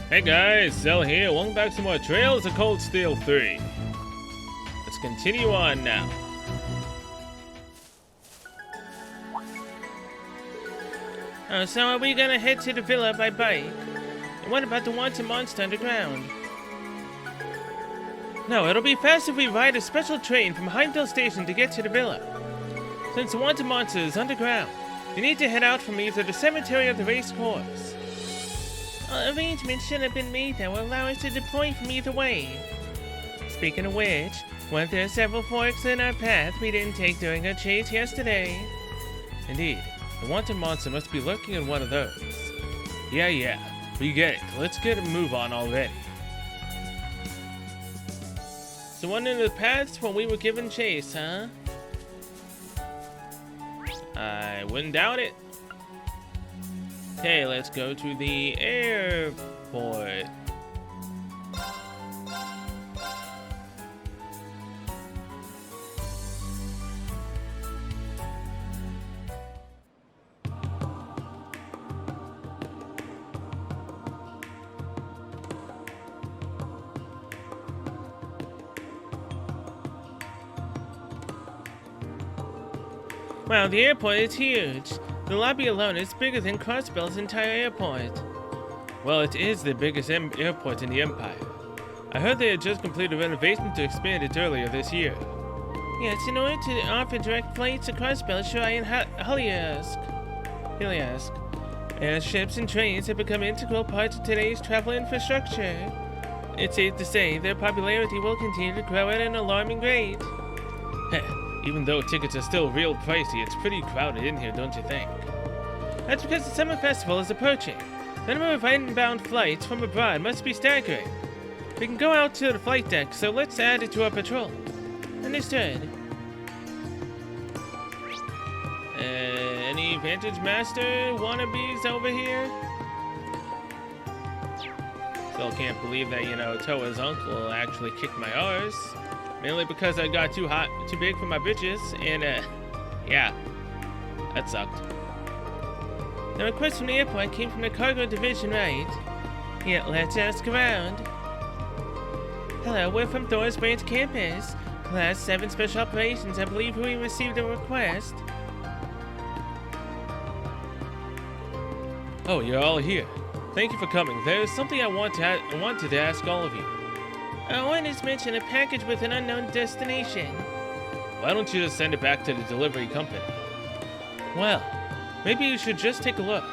Hey guys, Zell here. Welcome back to more Trails of Cold Steel 3. Let's continue on now. Oh, so are we gonna head to the villa by bike? And what about the Wanted Monster underground? No, it'll be fast if we ride a special train from Heimdall Station to get to the villa. Since the Wanted Monster is underground, you need to head out from either the cemetery or the race course. Arrangements should have been made that will allow us to deploy from either way. Speaking of which, weren't there several forks in our path we didn't take during our chase yesterday? Indeed, the Wanted Monster must be lurking in one of those. Yeah, we get it. Let's get a move on already. So one in the paths when we were given chase, huh? I wouldn't doubt it. Okay, let's go to the airport. Wow, the airport is huge. The lobby alone is bigger than Crossbell's entire airport. Well, it is the biggest airport in the Empire. I heard they had just completed renovations to expand it earlier this year. Yes, in order to offer direct flights to Crossbell, Shrai, and Heliask, airships and trains have become integral parts of today's travel infrastructure. It's safe to say their popularity will continue to grow at an alarming rate. Even though tickets are still real pricey, it's pretty crowded in here, don't you think? That's because the summer festival is approaching. The number of inbound flights from abroad must be staggering. We can go out to the flight deck, so let's add it to our patrol. Understood. Any Vantage Master wannabes over here? Still can't believe that, Toa's uncle actually kicked my arse. Mainly because I got too big for my bitches, and yeah, that sucked. The request from the airport came from the cargo division, right? Yeah, let's ask around. Hello, we're from Thor's Branch campus. Class 7 Special Operations. I believe we received a request. Oh, you're all here. Thank you for coming. There's something I wanted to ask all of you. One has mentioned a package with an unknown destination. Why don't you just send it back to the delivery company? Well, maybe you should just take a look.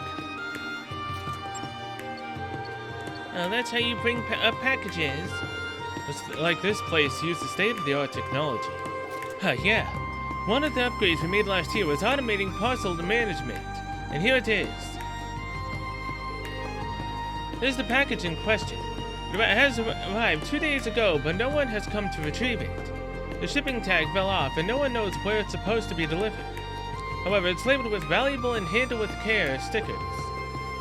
Oh, that's how you bring up packages. Like this place uses state-of-the-art technology. Yeah. One of the upgrades we made last year was automating parcel management. And here it is. There's the package in question. It has arrived 2 days ago, but no one has come to retrieve it. The shipping tag fell off, and no one knows where it's supposed to be delivered. However, it's labeled with valuable and handle with care stickers.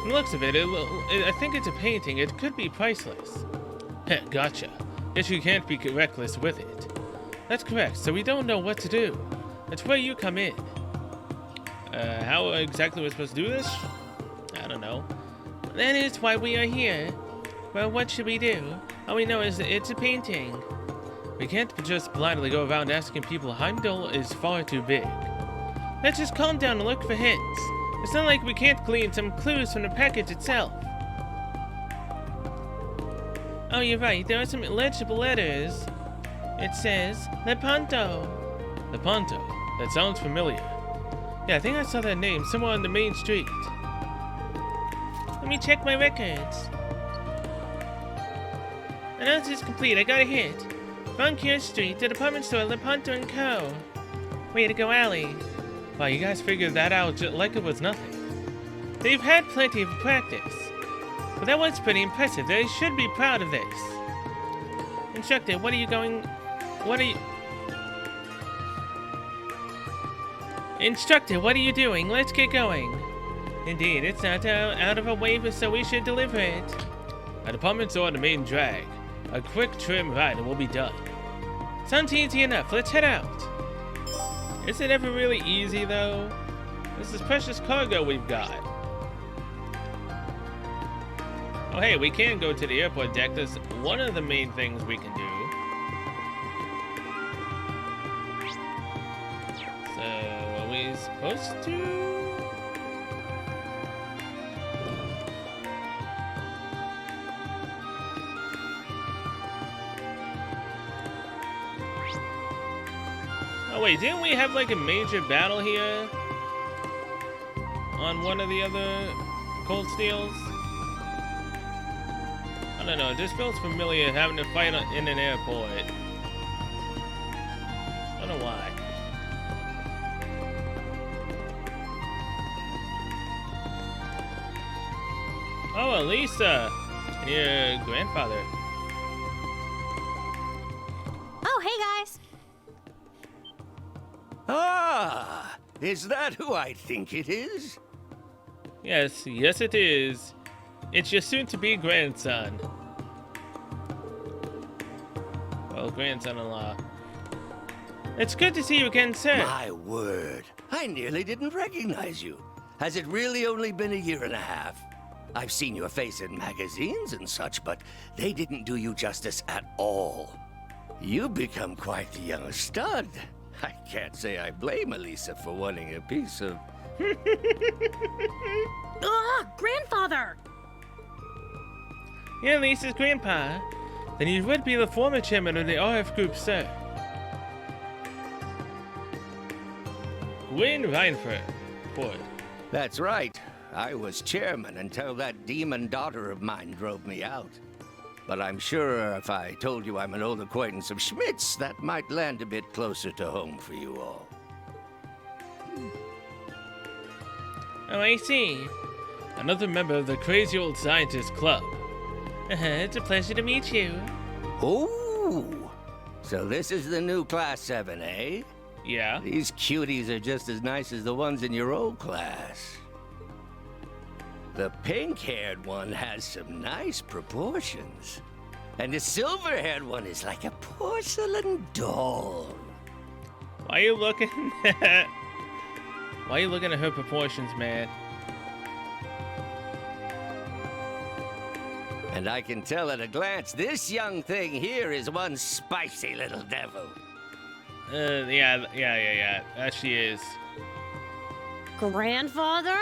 From the looks of it, I think it's a painting. It could be priceless. Gotcha. Guess you can't be reckless with it. That's correct, so we don't know what to do. That's where you come in. How exactly are we supposed to do this? I don't know. That is why we are here. Well, what should we do? All we know is that it's a painting. We can't just blindly go around asking people. Heimdall is far too big. Let's just calm down and look for hints. It's not like we can't glean some clues from the package itself. Oh, you're right. There are some illegible letters. It says Lepanto. Lepanto? That sounds familiar. Yeah, I think I saw that name somewhere on the main street. Let me check my records. Analysis complete. I got a hit. Von Kier Street, the department store, Lepanto & Co. Way to go, Allie. Wow, you guys figured that out like it was nothing. They've had plenty of practice. But that was pretty impressive. They should be proud of this. Instructor, what are you... Instructor, what are you doing? Let's get going. Indeed, it's not out of a waiver, so we should deliver it. Our department's on the main drag. A quick trim ride and we'll be done. Sounds easy enough. Let's head out. Is it ever really easy, though? This is precious cargo we've got. Oh, hey, we can go to the airport deck. That's one of the main things we can do. So, are we supposed to? Oh wait, didn't we have like a major battle here on one of the other Cold Steels? I don't know, it just feels familiar having to fight in an airport. I don't know why. Oh, Elisa, your grandfather. Oh, hey guys. Ah, is that who I think it is? Yes, yes it is. It's your soon-to-be grandson. Well, grandson-in-law. It's good to see you again, sir. My word, I nearly didn't recognize you. Has it really only been a year and a half? I've seen your face in magazines and such, but they didn't do you justice at all. You've become quite the young stud. I can't say I blame Elisa for wanting a piece of... Ugh, grandfather! You're Lisa's grandpa. Then you would be the former chairman of the RF group, sir. Gwyn Reinford. Ford. That's right. I was chairman until that demon daughter of mine drove me out. But I'm sure if I told you I'm an old acquaintance of Schmidt's, that might land a bit closer to home for you all. Oh, I see. Another member of the Crazy Old Scientist Club. It's a pleasure to meet you. Ooh! So this is the new Class 7, eh? Yeah. These cuties are just as nice as the ones in your old class. The pink-haired one has some nice proportions. And the silver-haired one is like a porcelain doll. Why are you looking at... Why are you looking at her proportions, man? And I can tell at a glance, this young thing here is one spicy little devil. Yeah. She is. Grandfather?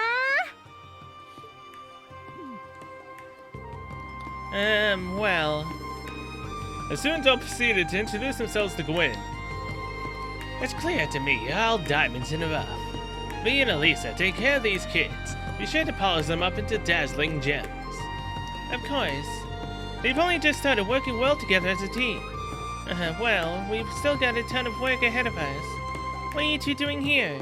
Well... The students all proceeded to introduce themselves to Gwyn. It's clear to me you're all diamonds in the rough. Me and Elisa take care of these kids. Be sure to polish them up into dazzling gems. Of course. They've only just started working well together as a team. Well, we've still got a ton of work ahead of us. What are you two doing here?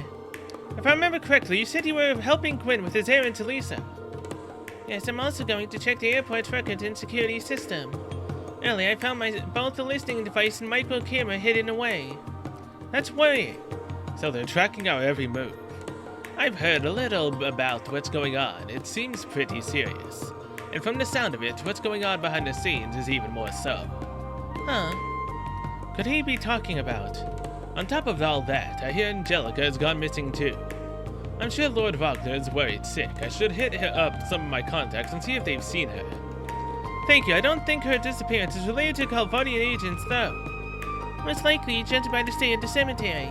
If I remember correctly, you said you were helping Gwyn with his errand to Lisa. Yes, I'm also going to check the airport's records and security system. Earlier, I found both the listening device and micro camera hidden away. That's worrying. So they're tracking our every move. I've heard a little about what's going on. It seems pretty serious. And from the sound of it, what's going on behind the scenes is even more so. Huh. Could he be talking about? On top of all that, I hear Angelica has gone missing too. I'm sure Lord Wagner is worried sick. I should hit up some of my contacts and see if they've seen her. Thank you. I don't think her disappearance is related to Calvardian agents, though. Most likely, judged by the stay at the cemetery.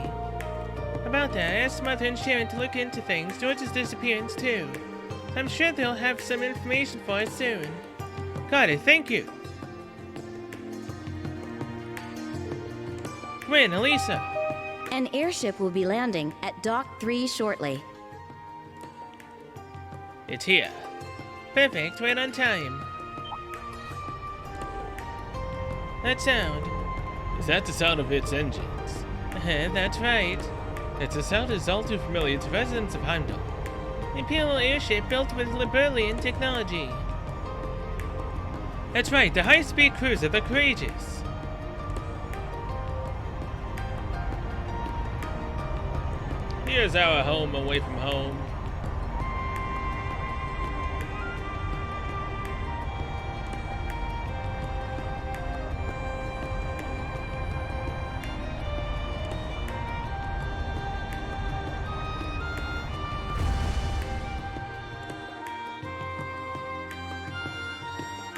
About that, I asked Mother and Sharon to look into things, George's disappearance too. So I'm sure they'll have some information for us soon. Got it, thank you. Gwyn, Elisa. An airship will be landing at Dock 3 shortly. It's here. Perfect, right on time. That sound. Is that the sound of its engines? That's right. Its sound is all too familiar to residents of Heimdall. An Imperial airship built with Liberlian technology. That's right, the high-speed cruiser, the Courageous. Here's our home away from home.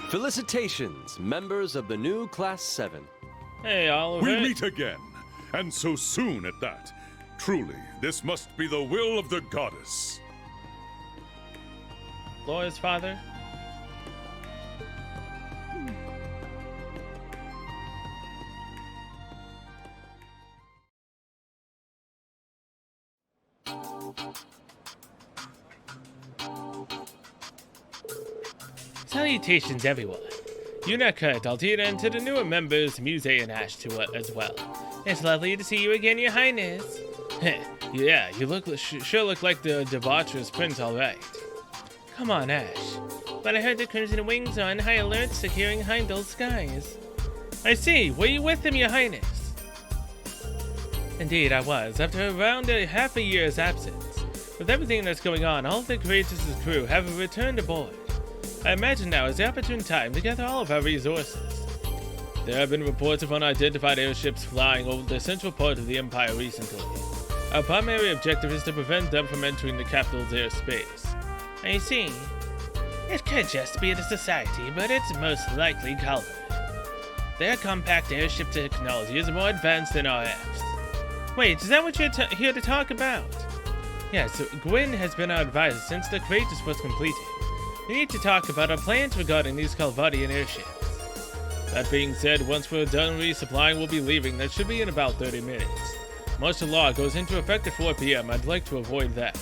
Felicitations, members of the new Class 7. Hey, Oliver. We meet again, and so soon at that. Truly, this must be the will of the goddess. Laura's father. Salutations, everyone. Unakurt, Altira, and to the newer members, Muse and Ash as well. It's lovely to see you again, Your Highness. Yeah, you sure look like the debaucherous prince, all right. Come on, Ash. But I heard the Crimson Wings are on high alert, securing Heimdall's skies. I see. Were you with them, Your Highness? Indeed, I was. After around half a year's absence. With everything that's going on, all of the Courageous' crew have returned aboard. I imagine now is the opportune time to gather all of our resources. There have been reports of unidentified airships flying over the central part of the Empire recently. Our primary objective is to prevent them from entering the capital's airspace. I see. It could just be the Society, but it's most likely Calvert. Their compact airship technology is more advanced than RF's. Wait, is that what you're here to talk about? Yes, Gwyn has been our advisor since the Courageous was completed. We need to talk about our plans regarding these Calvadian airships. That being said, once we're done resupplying, we'll be leaving. That should be in about 30 minutes. Martial law goes into effect at 4 p.m. I'd like to avoid that.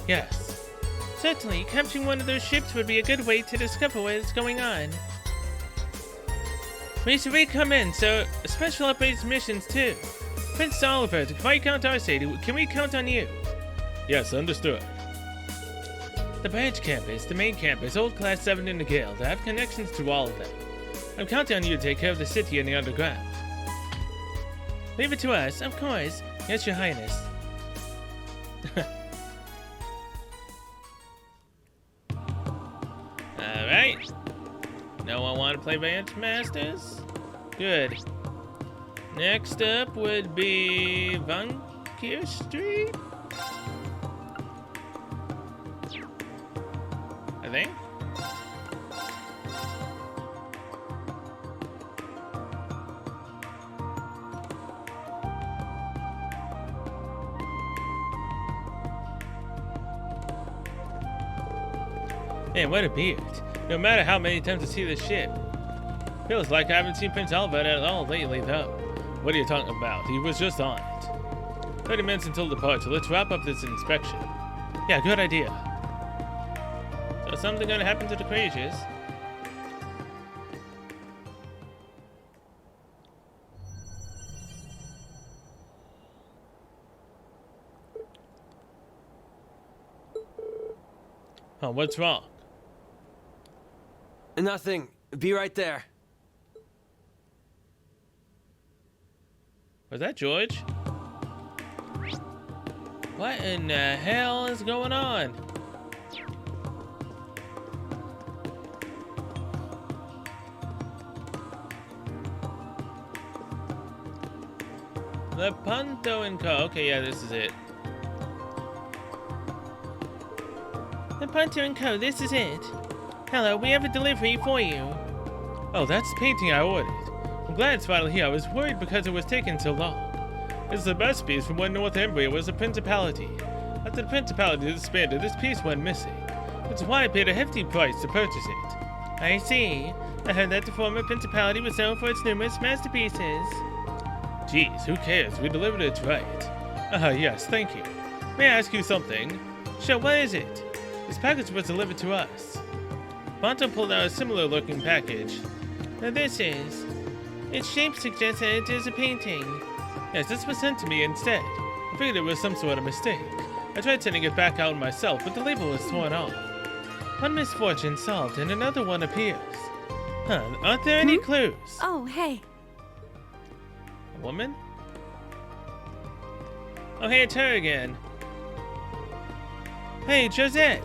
Yes. Certainly, capturing one of those ships would be a good way to discover what is going on. We should recommend, so special operations missions too. Prince Oliver, can I count our safety? Can we count on you? Yes, understood. The branch campus, the main campus, Old Class 7 in the Guild. I have connections to all of them. I'm counting on you to take care of the city and the underground. Leave it to us, of course. Yes, Your Highness. Alright. No one want to play Branch Masters? Good. Next up would be Vankir Street? I think. Man, what a beard. No matter how many times I see this ship. Feels like I haven't seen Prince Albert at all lately, though. What are you talking about? He was just on it. 30 minutes until departure. Let's wrap up this inspection. Yeah, good idea. So something gonna happen to the Courageous? Oh, what's wrong? Nothing. Be right there. Was that George? What in the hell is going on? Lepanto & Co. Okay, yeah, this is it. Lepanto & Co., this is it. Hello, we have a delivery for you. Oh, that's the painting I ordered. I'm glad it's finally here. I was worried because it was taking so long. It's the best piece from when Northumbria was a principality. After the principality disbanded, this piece went missing. That's why I paid a hefty price to purchase it. I see. I heard that the former principality was known for its numerous masterpieces. Geez, who cares? We delivered it right. Yes, thank you. May I ask you something? Sure, what is it? This package was delivered to us. Bonto pulled out a similar-looking package. Now this is... Its shape suggests that it is a painting. Yes, this was sent to me instead. I figured it was some sort of mistake. I tried sending it back out myself, but the label was torn off. One misfortune solved, and another one appears. Aren't there any clues? Oh, hey. A woman? Oh, hey, it's her again. Hey, Josette.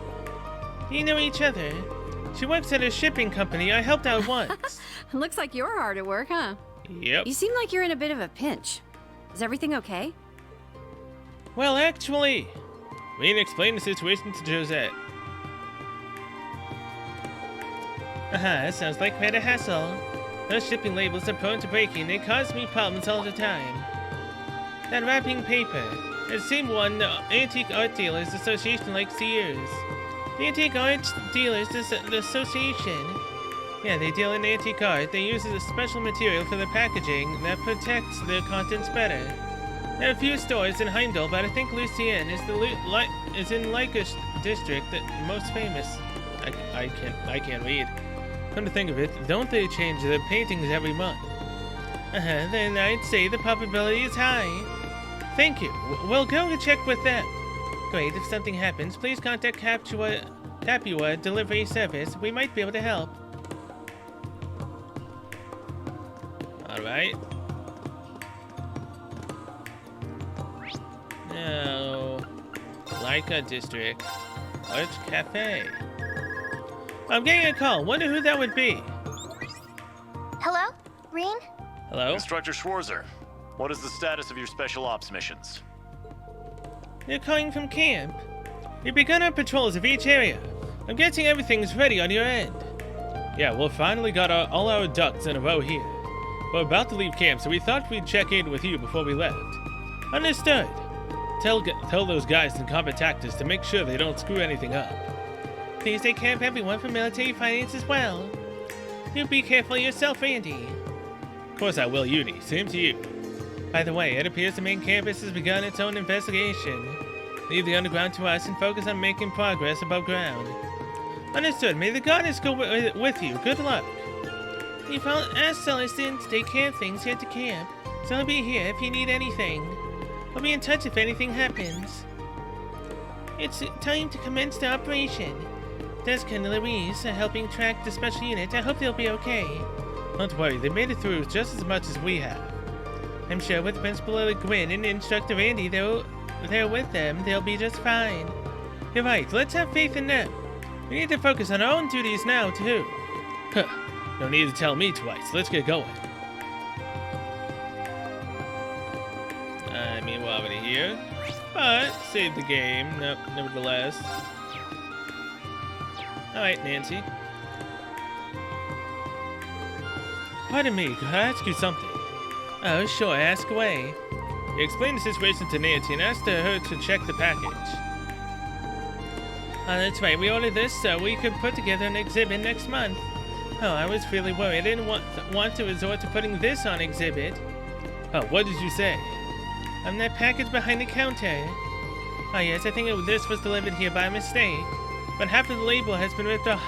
You know each other. She works at a shipping company. I helped out once. Looks like you're hard at work, huh? Yep. You seem like you're in a bit of a pinch. Is everything okay? Well, actually, Reen explained the situation to Josette. Sounds like quite a hassle. Those shipping labels are prone to breaking. They cause me problems all the time. That wrapping paper. It's the same one the Antique Art Dealers Association likes to use. The Antique Art Dealers Association. Yeah, they deal in antique art. They use a special material for the packaging that protects their contents better. There are a few stores in Heimdall, but I think Lucien is in Lycus district the most famous. I can't read. Come to think of it, don't they change their paintings every month? Then I'd say the probability is high. Thank you. We'll go and check with them. Great, if something happens, please contact Capua Delivery Service. We might be able to help. Alright. Now, Leica District. Art Cafe. I'm getting a call. Wonder who that would be. Hello? Reen? Hello? Instructor Schwarzer, what is the status of your special ops missions? You're calling from camp. We've begun our patrols of each area. I'm guessing everything's ready on your end. Yeah, we've finally got all our ducks in a row here. We're about to leave camp, so we thought we'd check in with you before we left. Understood. Tell those guys in Combat Tactics to make sure they don't screw anything up. Please take care of everyone from military finance as well. You be careful yourself, Randy. Of course I will, Uni. Same to you. By the way, it appears the main campus has begun its own investigation. Leave the underground to us and focus on making progress above ground. Understood. May the goddess go with you. Good luck. We've asked Celestine to take care of things here at the camp, so he'll be here if you need anything. We'll be in touch if anything happens. It's time to commence the operation. Deska and Louise are helping track the special unit. I hope they'll be okay. Don't worry, they made it through just as much as we have. I'm sure with Principal Gwyn and Instructor Andy, they're with them, they'll be just fine. You're right, let's have faith in them. We need to focus on our own duties now, too. Huh. No need to tell me twice. Let's get going. I mean, we're already here. But, save the game, nevertheless. Alright, Nancy. Pardon me, could I ask you something? Oh, sure, ask away. You explained the situation to Nancy and asked her to check the package. That's right, we ordered this so we could put together an exhibit next month. Oh, I was really worried. I didn't want to resort to putting this on exhibit. Oh, what did you say? That package behind the counter. Oh yes, I think this was delivered here by mistake. But half of the label has been ripped off.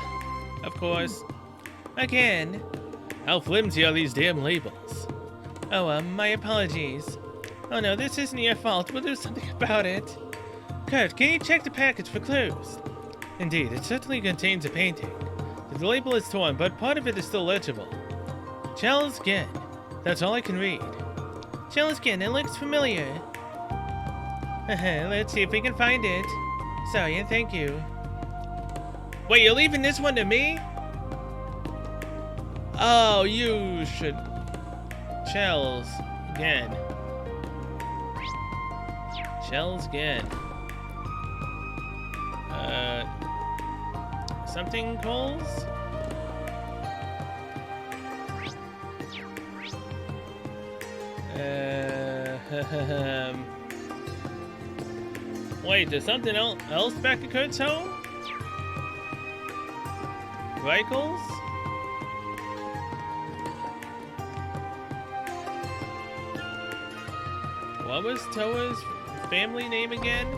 Of course. Again. How flimsy are these damn labels? Oh, my apologies. Oh no, this isn't your fault. We'll do something about it. Kurt, can you check the package for clues? Indeed, it certainly contains a painting. The label is torn, but part of it is still legible. Charles Ginn. That's all I can read. Charles Ginn, it looks familiar. Let's see if we can find it. Sorry, and thank you. Wait, you're leaving this one to me? Oh, you should... Charles Ginn. Charles Ginn. Something calls? Wait, there's something else back at Kurt's home? Reichels? What was Toa's family name again?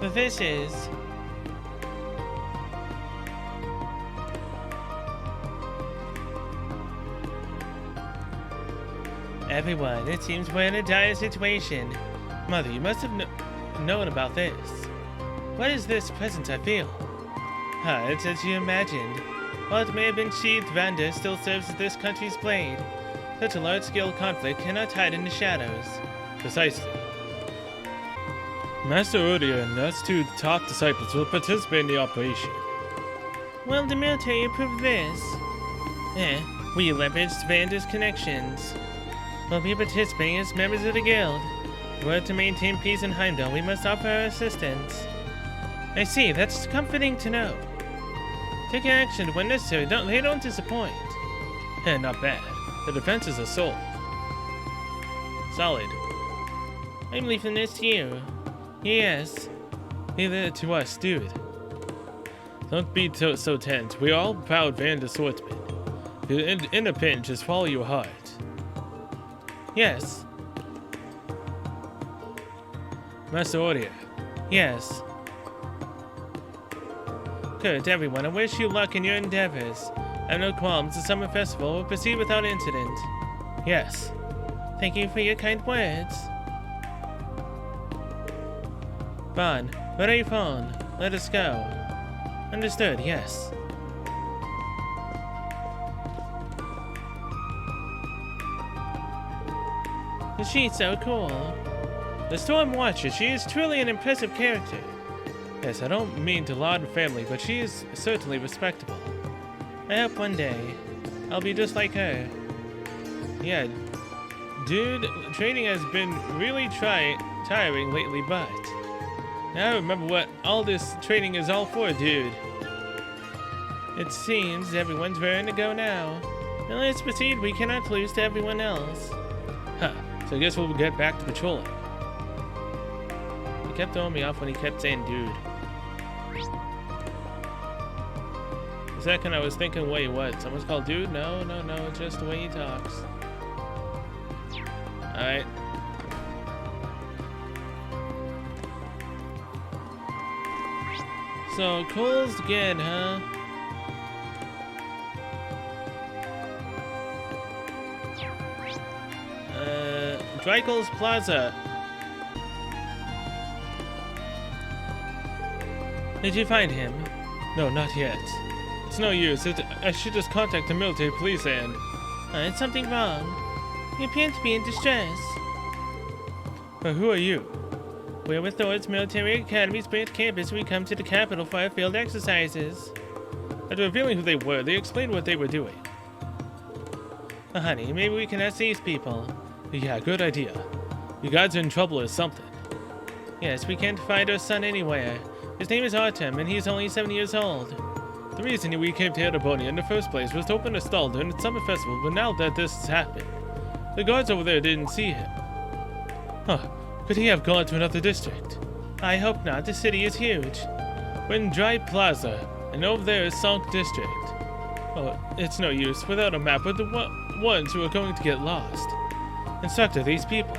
This is... Everyone, it seems we're in a dire situation. Mother, you must have known about this. What is this presence I feel? It's as you imagined. While it may have been sheathed, Vander still serves as this country's blade. Such a large-scale conflict cannot hide in the shadows. Precisely. Master Odia and us two top disciples will participate in the operation. Well, the military approved this. We leveraged Vander's connections. We'll be participating as members of the guild. In order to maintain peace in Heimdall, we must offer our assistance. I see, that's comforting to know. Take action when necessary, they don't disappoint. Not bad. The defenses are solid. I'm leaving this to you. Yes. Leave it to us, dude. Don't be so tense. We're all proud Vanda swordsmen. In a pinch, just follow your heart. Yes. Master Aurea. Yes. Good, everyone. I wish you luck in your endeavors. I have no qualms. The summer festival will proceed without incident. Yes. Thank you for your kind words. Bon, where are you phone? Let us go. Understood, yes. She's so cool. The Storm Watcher, she is truly an impressive character. Yes, I don't mean to laud her family, but she is certainly respectable. I hope one day I'll be just like her. Yeah, dude, training has been really tiring lately, but now I remember what all this training is all for, dude. It seems everyone's raring to go now. Now let's proceed, we cannot lose to everyone else. Huh, so I guess we'll get back to patrolling. He kept throwing me off when he kept saying dude. For a second I was thinking, wait, what? Someone's called dude? No, it's just the way he talks. Alright. So, Cole's again, huh? Drykel's Plaza. Did you find him? No, not yet. It's no use. I should just contact the military police and... Is something wrong? You appear to be in distress. But who are you? We're with Thor's Military Academy's Branch campus. We come to the capital for our field exercises. After revealing who they were, they explained what they were doing. Honey, maybe we can ask these people. Yeah, good idea. You guys are in trouble or something. Yes, we can't find our son anywhere. His name is Artem, and he's only 7 years old. The reason we came to Erebonia in the first place was to open a stall during the summer festival, but now that this has happened, the guards over there didn't see him. Huh, could he have gone to another district? I hope not, the city is huge. We're in Dry Plaza, and over there is Sonk District. Oh, it's no use. Without a map, we're the ones who are going to get lost. Instructor, these people.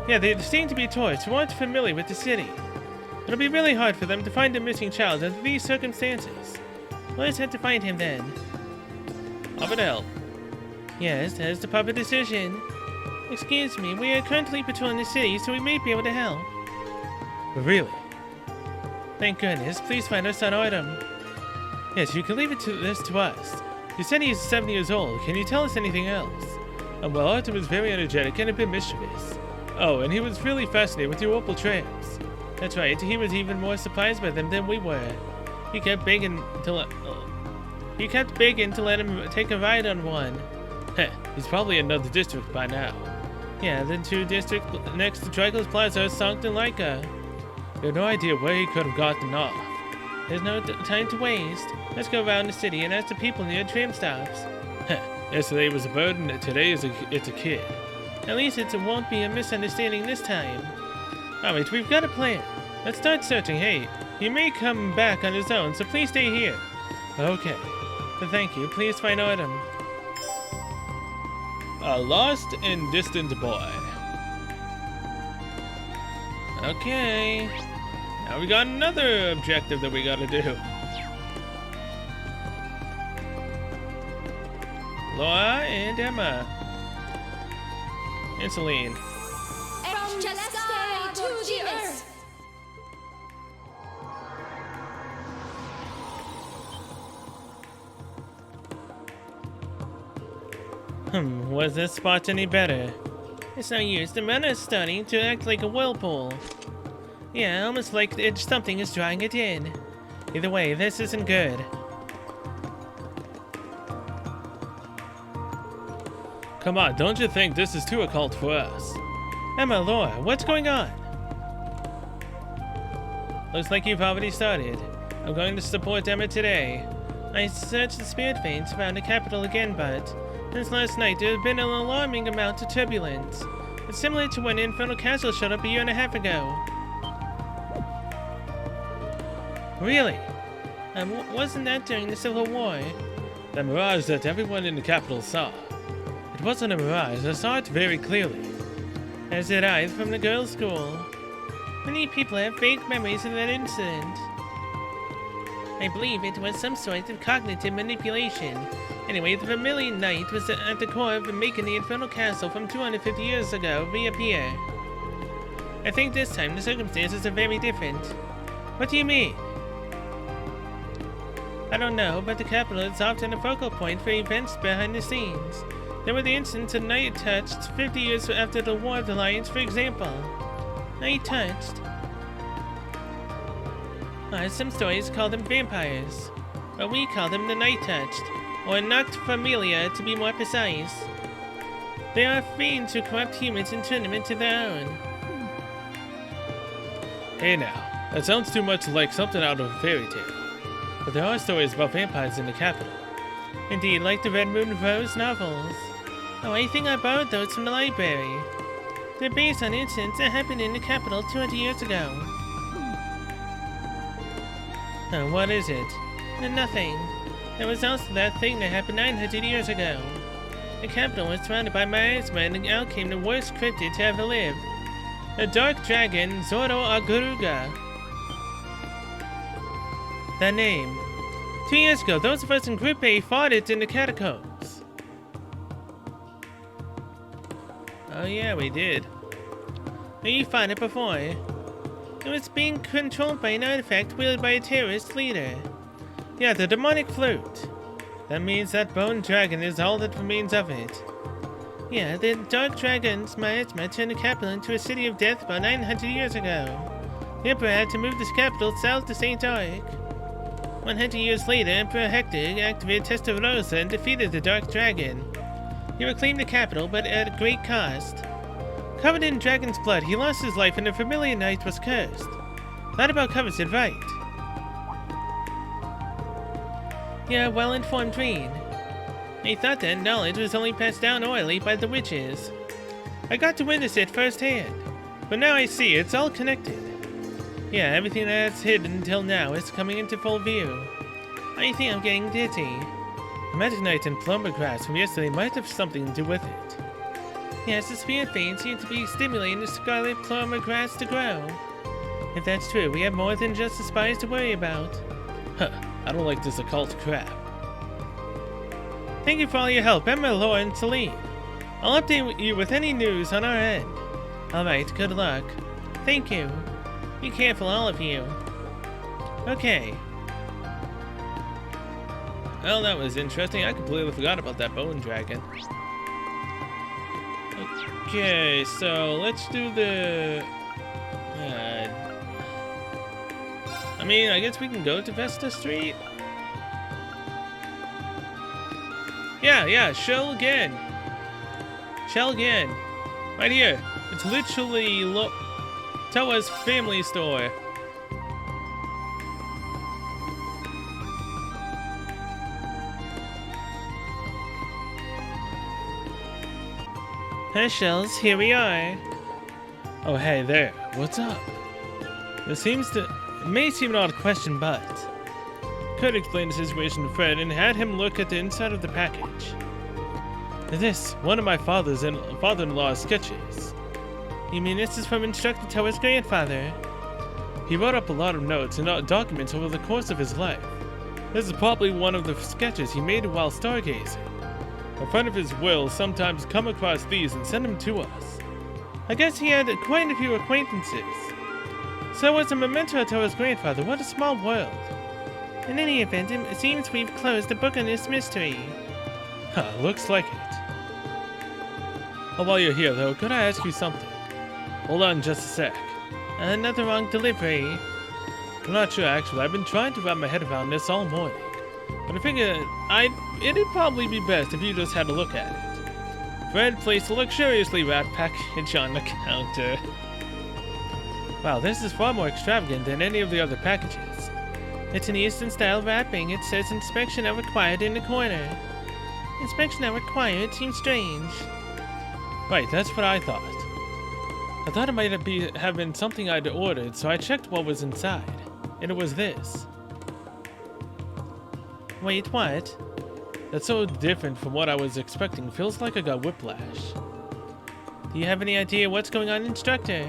Yeah, they seem to be tourists who aren't familiar with the city. It'll be really hard for them to find a missing child under these circumstances. We'll just have to find him then. Offer to help. Yes, that is the proper decision. Excuse me, we are currently patrolling the city, so we may be able to help. Really? Thank goodness. Please find our son Artem. Yes, you can leave this to us. You said he is 7 years old. Can you tell us anything else? Well, Artem is very energetic and a bit mischievous. Oh, and he was really fascinated with your opal tramps. That's right, he was even more surprised by them than we were. He kept begging to let him take a ride on one. Heh, he's probably in another district by now. Yeah, the 2 districts next to Drykel's Plaza are Sonk and Laika. You have no idea where he could have gotten off. There's no time to waste. Let's go around the city and ask the people near tram stops. Heh. Yesterday was a bird and today it's a kid. At least it won't be a misunderstanding this time. Alright, we've got a plan. Let's start searching. Hey, he may come back on his own, so please stay here. Okay. But thank you. Please find Artem. A lost and distant boy. Okay. Now we got another objective that we gotta do. Laura and Emma. And Celine. From the sky to the earth. Was this spot any better? It's no use. The mana is starting to act like a whirlpool. Yeah, almost like something is drawing it in. Either way, this isn't good. Come on, don't you think this is too occult for us? Emma, Laura, what's going on? looks like you've already started. I'm going to support Emma today. I searched the spirit veins around the capital again, but since last night there has been an alarming amount of turbulence. It's similar to when Infernal Castle showed up a year and a half ago. Really? Wasn't that during the Civil War? The mirage that everyone in the capital saw. It wasn't a mirage, I saw it very clearly. As did I from the girls' school. Many people have vague memories of that incident. I believe it was some sort of cognitive manipulation. Anyway, the Vermilion Knight was at the core of making the Infernal Castle from 250 years ago reappear. I think this time the circumstances are very different. What do you mean? I don't know, but the capital is often a focal point for events behind the scenes. There were the incidents of Night Touched 50 years after the War of the Lions, for example. Night Touched? Some stories call them vampires, but we call them the Night Touched, or Noctfamilia to be more precise. They are fiends who corrupt humans and turn them into their own. Hey now, that sounds too much like something out of a fairy tale. But there are stories about vampires in the capital. Indeed, like the Red Moon Rose novels. Oh, I think I borrowed those from the library. They're based on incidents that happened in the capital 200 years ago. What is it? Nothing. There was also that thing that happened 900 years ago. The capital was surrounded by miasma and out came the worst cryptid to ever live. The Dark Dragon, Zordo Aguruga. That name. 2 years ago, those of us in Group A fought it in the catacombs. Oh yeah, we did. You fought it before. It was being controlled by an artifact wielded by a terrorist leader. Yeah, the demonic flute. That means that bone dragon is all that remains of it. Yeah, the Dark Dragon's miasma turned the capital into a city of death about 900 years ago. The Emperor had to move this capital south to St. Ark. 100 years later, Emperor Hector activated Testarossa and defeated the Dark Dragon. He reclaimed the capital, but at a great cost. Covered in dragon's blood, he lost his life and the Vermilion Knight was cursed. That about covers it right. You're a well-informed Reen. I thought that knowledge was only passed down orally by the witches. I got to witness it firsthand, but now I see it's all connected. Yeah, everything that's hidden until now is coming into full view. I think I'm getting dizzy. The Magic Knight and Plumber Grass from yesterday might have something to do with it. Yes, the spirit veins seem to be stimulating the Scarlet Plumber Grass to grow. If that's true, we have more than just the spies to worry about. Huh, I don't like this occult crap. Thank you for all your help, Emma, Laura, and Celine. I'll update you with any news on our end. Alright, good luck. Thank you. Be careful, all of you. Okay. Well, that was interesting. I completely forgot about that bone dragon. Okay, so let's do the... I mean, I guess we can go to Vesta Street? Yeah, Shell again. Right here. It's literally Toa's family store. Hey, Shells, here we are. Oh, hey there. What's up? It may seem an odd question, but Kurt explained the situation to Fred and had him look at the inside of the package. This, one of my father-in-law's sketches. You mean this is from Instructor Toa's grandfather? He wrote up a lot of notes and documents over the course of his life. This is probably one of the sketches he made while stargazing. A friend of his will sometimes come across these and send them to us. I guess he had quite a few acquaintances. So was a memento to his grandfather. What a small world. In any event, it seems we've closed the book on this mystery. Looks like it. Oh, while you're here, though, could I ask you something? Hold on just a sec. Another wrong delivery. I'm not sure, actually. I've been trying to wrap my head around this all morning. But I figured it'd probably be best if you just had a look at it. Fred placed a luxuriously wrapped package on the counter. Wow, this is far more extravagant than any of the other packages. It's an Eastern-style wrapping. It says inspection not required in the corner. Inspection not required seems strange. Right, that's what I thought. I thought it might have been something I'd ordered, so I checked what was inside. And it was this. Wait, what? That's so different from what I was expecting. Feels like I got whiplash. Do you have any idea what's going on, instructor?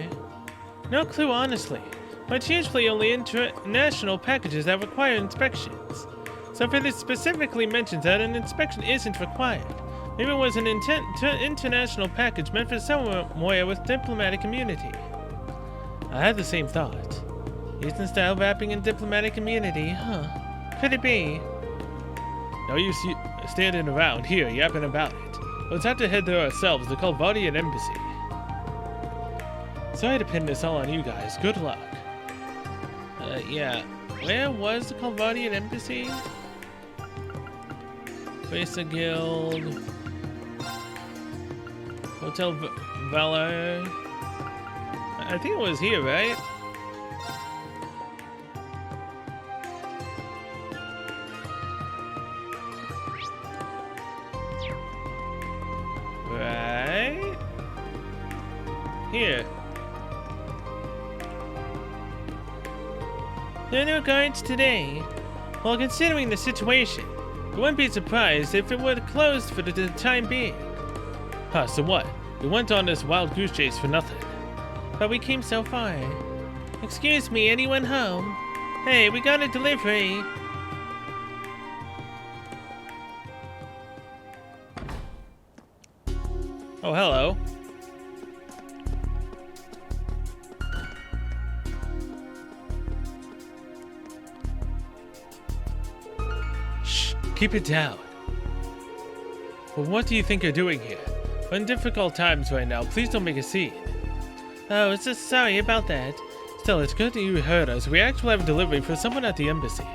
No clue, honestly. But it's usually only international packages that require inspections. So if it specifically mentions that an inspection isn't required, maybe it was an international package meant for somewhere with diplomatic immunity. I had the same thought. Eastern-style wrapping and diplomatic immunity, huh? Could it be? No use standing around here yapping about it. We'll have to head there ourselves, the Calvardian Embassy. Sorry to pin this all on you guys. Good luck. Yeah. Where was the Calvardian Embassy? Racer Guild. Hotel Valor. I think it was here, right? Right? Here. There are no guards today. While considering the situation, I wouldn't be surprised if it were closed for the time being. Huh, so what? We went on this wild goose chase for nothing. But we came so far. Excuse me, anyone home? Hey, we got a delivery. Oh, hello. Shh, keep it down. Well, what do you think you're doing here? We're in difficult times right now. Please don't make a scene. Oh, it's just sorry about that. Still, it's good that you heard us. We actually have a delivery for someone at the embassy.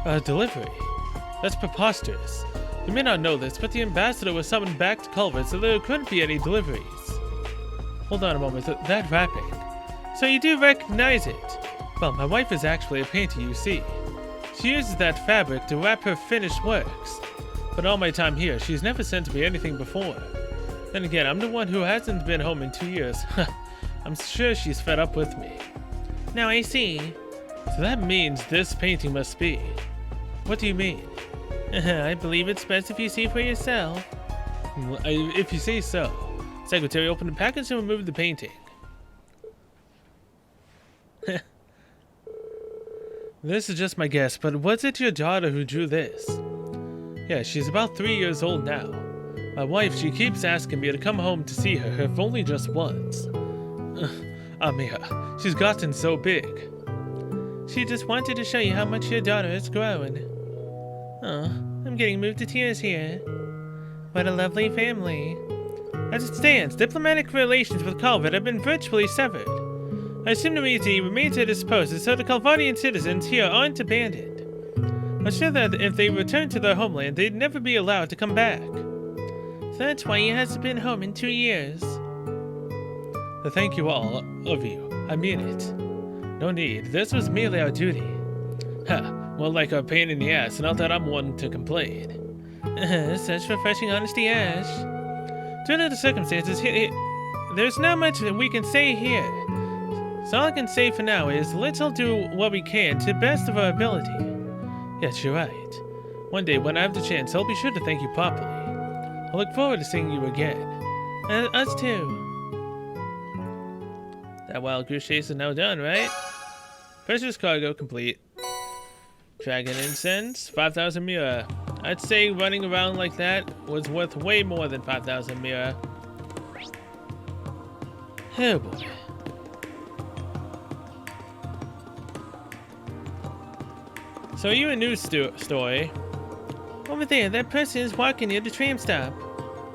A delivery? That's preposterous. You may not know this, but the ambassador was summoned back to Culver, so there couldn't be any deliveries. Hold on a moment, that wrapping. So you do recognize it? Well, my wife is actually a painter, you see. She uses that fabric to wrap her finished works. But all my time here, she's never sent me anything before. Then again, I'm the one who hasn't been home in 2 years. I'm sure she's fed up with me. Now I see. So that means this painting must be. What do you mean? I believe it's best if you see for yourself. If you say so. Secretary opened the package and removed the painting. This is just my guess, but was it your daughter who drew this? Yeah, she's about 3 years old now. My wife, she keeps asking me to come home to see her, if only just once. Amiya, she's gotten so big. She just wanted to show you how much your daughter has grown. Oh, I'm getting moved to tears here. What a lovely family. As it stands, diplomatic relations with Calvert have been virtually severed. I assume the reason remains at his post is so the Calvardian citizens here aren't abandoned. I'm sure that if they returned to their homeland, they'd never be allowed to come back. So that's why he hasn't been home in 2 years. Thank you all of you. I mean it. No need. This was merely our duty. More like a pain in the ass, not that I'm one to complain. Such refreshing honesty, Ash. Due to the circumstances, there's not much that we can say here. So all I can say for now is, let's all do what we can to the best of our ability. Yes, you're right. One day, when I have the chance, I'll be sure to thank you properly. I look forward to seeing you again. Us too. That wild goose chase is now done, right? Precious cargo complete. Dragon incense, 5,000 mira. I'd say running around like that was worth way more than 5,000 mira. Oh boy. So are you a news story? Over there, that person is walking near the tram stop.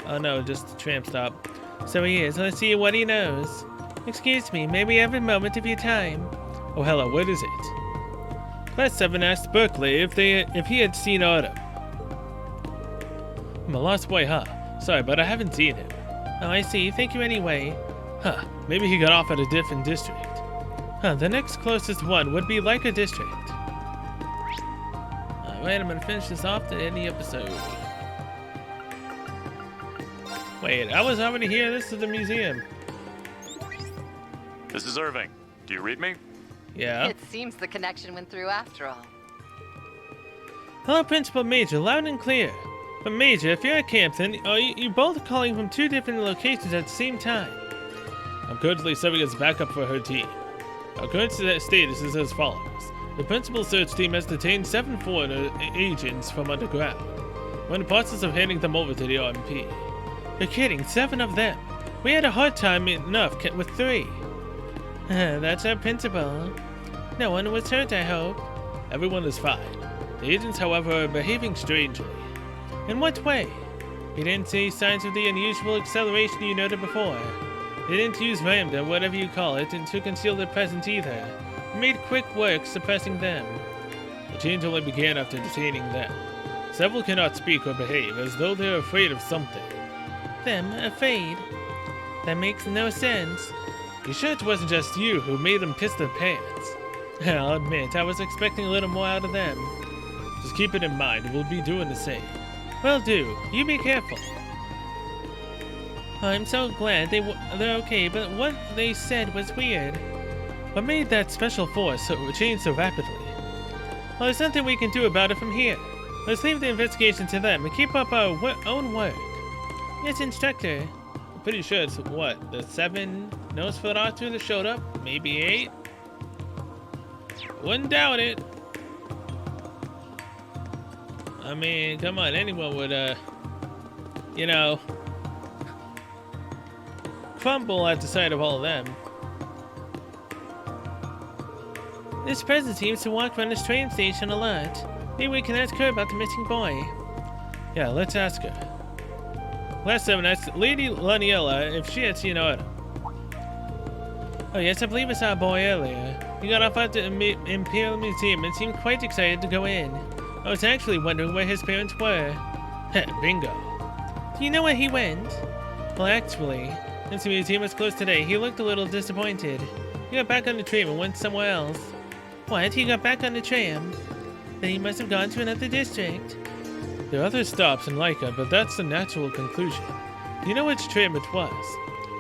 Oh no, just the tram stop. So he is. Let's see what he knows. Excuse me, may we have a moment of your time? Oh hello, what is it? Class 7 asked Berkeley if he had seen Autumn. I'm a lost boy, huh? Sorry, but I haven't seen him. Oh, I see. Thank you anyway. Huh. Maybe he got off at a different district. Huh, the next closest one would be Leica District. Alright, I'm gonna finish this off to end the episode. Wait, I was already here. This is the museum. This is Irving. Do you read me? Yeah. It seems the connection went through after all. Hello, Principal Major. Loud and clear. But Major, if you're at camp, then are you both calling from 2 different locations at the same time? I'm currently serving as backup for her team. Our current status is as follows. The principal search team has detained 7 foreigner agents from underground. We're in the process of handing them over to the RMP. You're kidding, 7 of them? We had a hard time enough with 3. That's our principal. No one was hurt, I hope. Everyone is fine. The agents, however, are behaving strangely. In what way? They didn't see signs of the unusual acceleration you noted before. They didn't use Ramda, whatever you call it, and to conceal their presence either. They made quick work suppressing them. The change only began after detaining them. Several cannot speak or behave, as though they're afraid of something. Them afraid? That makes no sense. You sure it wasn't just you who made them piss their pants? I'll admit, I was expecting a little more out of them. Just keep it in mind, we'll be doing the same. Will do. You be careful. I'm so glad they're okay, but what they said was weird. What made that special force change so rapidly? Well, there's nothing we can do about it from here. Let's leave the investigation to them and keep up our own work. Yes, Instructor. I'm pretty sure it's, what, the 7 Nosferatu that showed up? Maybe 8? Wouldn't doubt it. I mean, come on, anyone would, you know, crumble at the sight of all of them. This present seems to walk around this train station a lot. Maybe we can ask her about the missing boy. Yeah, let's ask her. Last 7 asked Lady Laniella if she had seen Autumn. Oh yes, I believe I saw a boy earlier. He got off at the Imperial Museum and seemed quite excited to go in. I was actually wondering where his parents were. Bingo. Do you know where he went? Well, actually, since the museum was closed today, he looked a little disappointed. He got back on the tram and went somewhere else. What? He got back on the tram? Then he must have gone to another district. There are other stops in Leica, but that's the natural conclusion. Do you know which tram it was?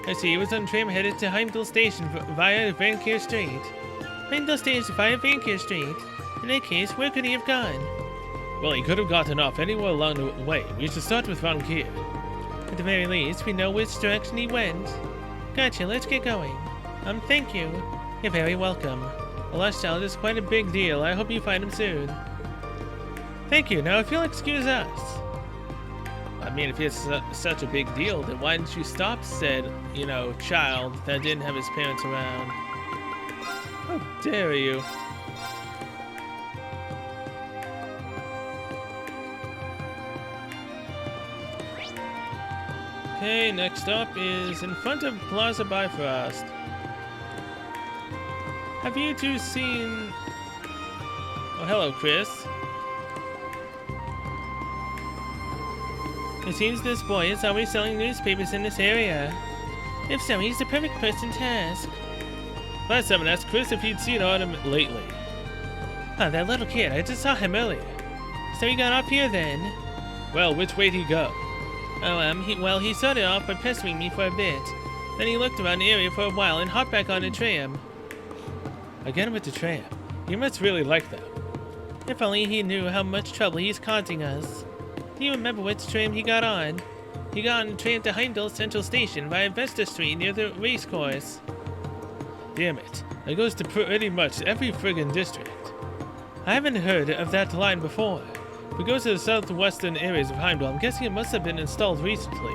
I see, he was on a tram headed to Heimdall Station via Vancouver Street. Heimdall Station via Vancouver Street? In that case, where could he have gone? Well, he could have gotten off anywhere along the way. We should start with Vancouver. At the very least, we know which direction he went. Gotcha, let's get going. Thank you. You're very welcome. A lost child is quite a big deal. I hope you find him soon. Thank you. Now, if you'll excuse us. I mean, if it's such a big deal, then why didn't you stop said, you know, child that didn't have his parents around? How dare you? Okay, next up is in front of Plaza Bifrost. Have you two seen... Oh, hello, Chris. It seems this boy is always selling newspapers in this area. If so, he's the perfect person to ask. Last time I asked Chris if he'd seen Autumn lately. Ah, that little kid, I just saw him earlier. So he got off here then? Well, which way'd he go? Oh, he started off by pestering me for a bit. Then he looked around the area for a while and hopped back on the tram. Again with the tram. You must really like them. If only he knew how much trouble he's causing us. Do you remember which tram he got on? He got on the tram to Heimdall Central Station via Vesta Street near the race course. Damn it. That goes to pretty much every friggin' district. I haven't heard of that line before. If it goes to the southwestern areas of Heimdall, I'm guessing it must have been installed recently.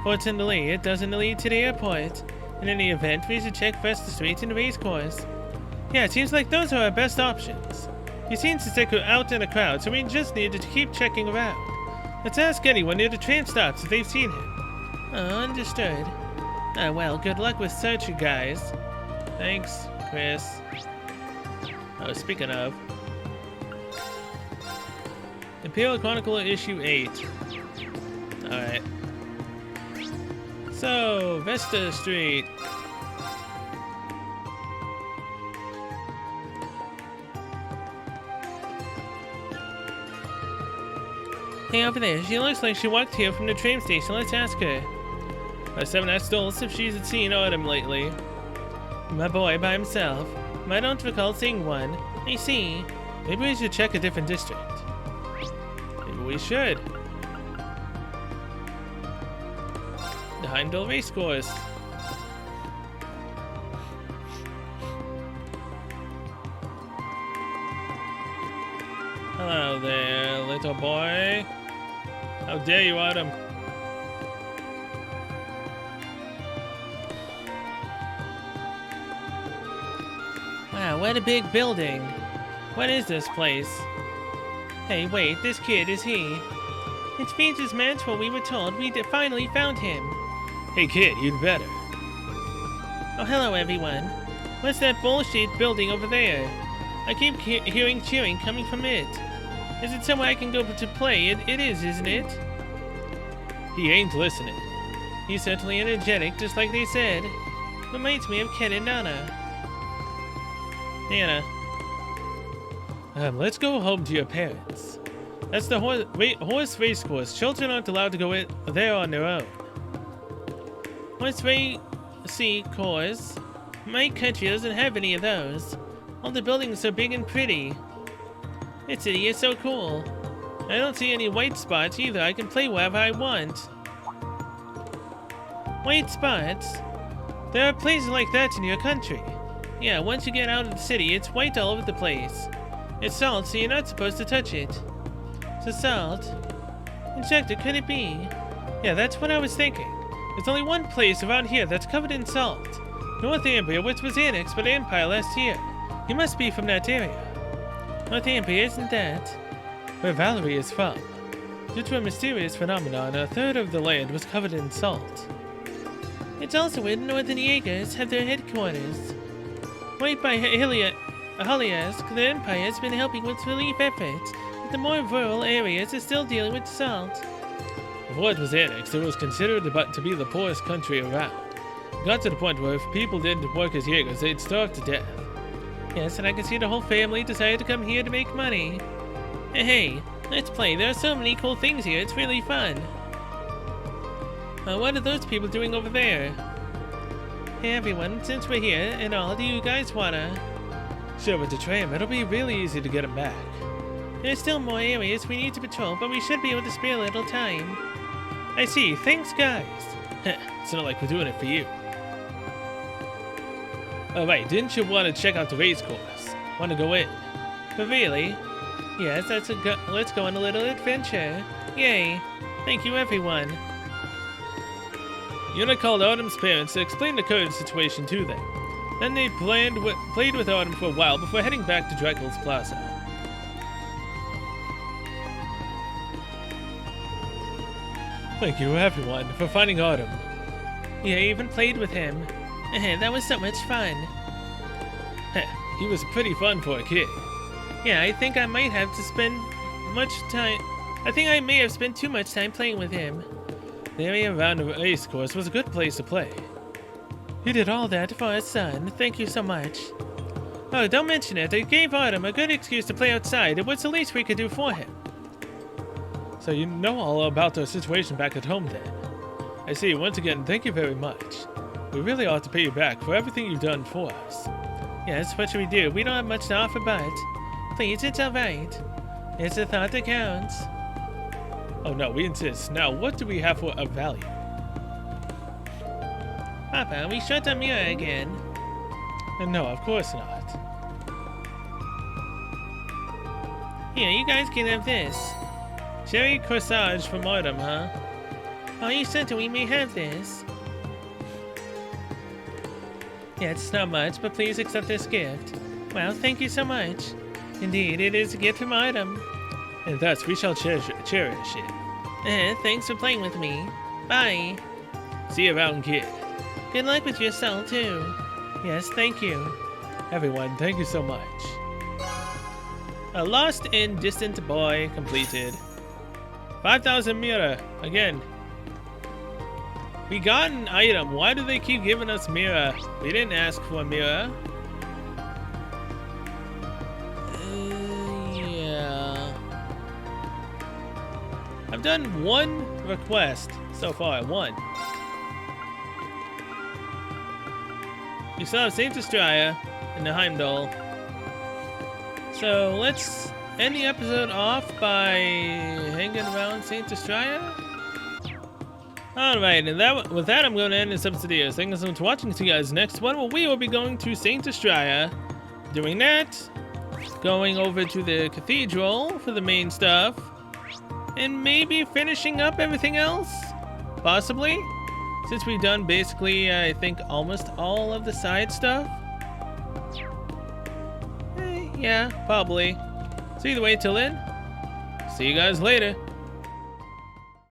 Fortunately, it doesn't lead to the airport. In any event, we should check Vesta Street and the race course. Yeah, it seems like those are our best options. He seems to stick out in the crowd, so we just need to keep checking around. Let's ask anyone near the train stops if they've seen him. Oh, understood. Ah, well, good luck with searching, guys. Thanks, Chris. Oh, speaking of... Imperial Chronicle Issue 8. Alright. So, Vesta Street. Hey, over there. She looks like she walked here from the train station. Let's ask her. 7 asked Dulce if she's seen Autumn lately. My boy by himself. I don't recall seeing one. I see. Maybe we should check a different district. Maybe we should. The Heimdall Racecourse. Hello there, little boy. How dare you, Autumn? Wow, what a big building. What is this place? Hey, wait, this kid, is he? It's Phaedra's Mantle, we were told. We finally found him. Hey kid, you'd better. Oh, hello everyone. What's that bullshit building over there? I keep hearing cheering coming from it. Is it somewhere I can go to play? It is, isn't it? He ain't listening. He's certainly energetic, just like they said. Reminds me of Ken and Nana. Nana. Let's go home to your parents. That's the horse race course. Children aren't allowed to go there on their own. Horse race course? My country doesn't have any of those. All the buildings are big and pretty. This city is so cool. I don't see any white spots either. I can play wherever I want. White spots? There are places like that in your country. Yeah, once you get out of the city, it's white all over the place. It's salt, so you're not supposed to touch it. So salt? Inspector, could it be? Yeah, that's what I was thinking. There's only one place around here that's covered in salt. Northumbria, which was annexed by the Empire last year. You must be from that area. Northumbria, isn't that where Valerie is from? Due to a mysterious phenomenon, a third of the land was covered in salt. It's also where the Northern Jaegers have their headquarters. Right by Haliask, the Empire has been helping with relief efforts, but the more rural areas are still dealing with salt. Before it was annexed, it was considered to be the poorest country around. It got to the point where if people didn't work as Jaegers, they'd starve to death. Yes, and I can see the whole family decided to come here to make money. Hey, let's play. There are so many cool things here. It's really fun. What are those people doing over there? Hey everyone, since we're here and all, do you guys wanna? Sure, with the tram, it'll be really easy to get them back. There's still more areas we need to patrol, but we should be able to spare a little time. I see. Thanks, guys. It's not like we're doing it for you. Alright, didn't you want to check out the race course? Want to go in? But really? Yes, let's go on a little adventure. Yay. Thank you, everyone. Yuna called Autumn's parents to explain the current situation to them. Then they played with Autumn for a while before heading back to Dreckel's Plaza. Thank you, everyone, for finding Autumn. Yeah, I even played with him. That was so much fun. He was pretty fun for a kid. Yeah, I think I might have to spend much time. I think I may have spent too much time playing with him. The area around the race course was a good place to play. You did all that for our son. Thank you so much. Oh, don't mention it. I gave Autumn a good excuse to play outside. It was the least we could do for him. So you know all about our situation back at home then. I see. Once again, thank you very much. We really ought to pay you back for everything you've done for us. Yes, what should we do? We don't have much to offer, but please, it's alright. It's the thought that counts. Oh no, we insist. Now, what do we have for a value? Papa, we shut the mirror again. No, of course not. Here, you guys can have this. Cherry corsage from Autumn, huh? Oh, you said that we may have this. Yeah, it's not much, but please accept this gift. Well, thank you so much. Indeed, it is a gift from Autumn. And thus, we shall cherish it. Thanks for playing with me. Bye. See you around, kid. Good luck with your cell, too. Yes, thank you. Everyone, thank you so much. A lost and distant boy completed. 5,000 Mira. Again. We got an item. Why do they keep giving us Mira? We didn't ask for Mira. Yeah. I've done one request so far, one. We still have Saint Estrella and the Heimdall. So let's end the episode off by hanging around Saint Estrella. Alright, and with that I'm going to end this episode here. Thank you so much for watching. See you guys next one, where we will be going to Saint Estrella. Doing that, going over to the cathedral for the main stuff, and maybe finishing up everything else? Possibly? Since we've done basically, I think, almost all of the side stuff? Yeah, probably. So either way, till then, see you guys later.